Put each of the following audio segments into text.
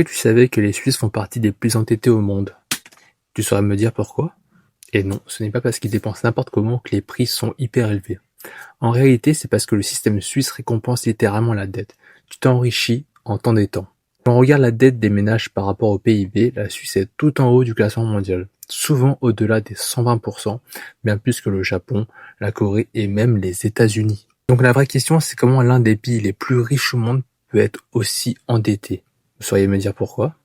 que tu savais que les Suisses font partie des plus endettés au monde? Tu saurais me dire pourquoi? Et non, ce n'est pas parce qu'ils dépensent n'importe comment que les prix sont hyper élevés. En réalité, c'est parce que le système suisse récompense littéralement la dette. Tu t'enrichis en t'endettant. Quand on regarde la dette des ménages par rapport au PIB, la Suisse est tout en haut du classement mondial, souvent au-delà des 120%, bien plus que le Japon, la Corée et même les États-Unis. Donc la vraie question, c'est comment l'un des pays les plus riches au monde peut être aussi endetté. Vous sauriez me dire pourquoi?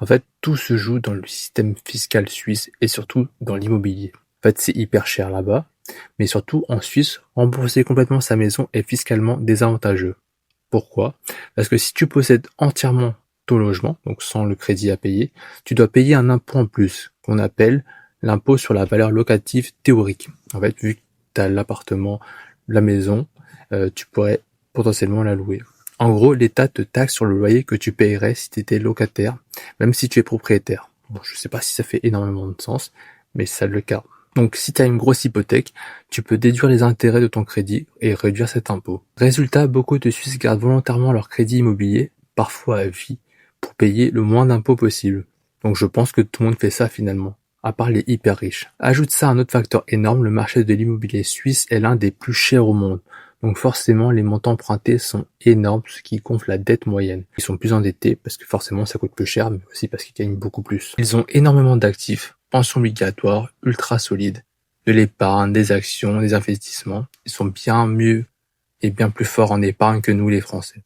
En fait, tout se joue dans le système fiscal suisse et surtout dans l'immobilier. En fait, c'est hyper cher là-bas, mais surtout en Suisse, rembourser complètement sa maison est fiscalement désavantageux. Pourquoi? Parce que si tu possèdes entièrement ton logement, donc sans le crédit à payer, tu dois payer un impôt en plus, qu'on appelle l'impôt sur la valeur locative théorique. En fait, vu que tu as l'appartement, la maison, tu pourrais potentiellement la louer. En gros, l'État te taxe sur le loyer que tu payerais si tu étais locataire, même si tu es propriétaire. Bon, je sais pas si ça fait énormément de sens, mais c'est le cas. Donc si tu as une grosse hypothèque, tu peux déduire les intérêts de ton crédit et réduire cet impôt. Résultat, beaucoup de Suisses gardent volontairement leur crédit immobilier, parfois à vie, pour payer le moins d'impôts possible. Donc je pense que tout le monde fait ça finalement, à part les hyper riches. Ajoute ça un autre facteur énorme, le marché de l'immobilier suisse est l'un des plus chers au monde. Donc forcément, les montants empruntés sont énormes, ce qui gonfle la dette moyenne. Ils sont plus endettés parce que forcément ça coûte plus cher, mais aussi parce qu'ils gagnent beaucoup plus. Ils ont énormément d'actifs, pensions obligatoires, ultra solides, de l'épargne, des actions, des investissements. Ils sont bien mieux et bien plus forts en épargne que nous les Français.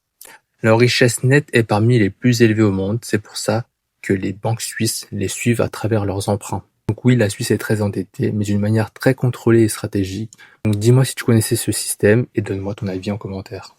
Leur richesse nette est parmi les plus élevées au monde, c'est pour ça que les banques suisses les suivent à travers leurs emprunts. Donc oui, la Suisse est très endettée, mais d'une manière très contrôlée et stratégique. Donc dis-moi si tu connaissais ce système et donne-moi ton avis en commentaire.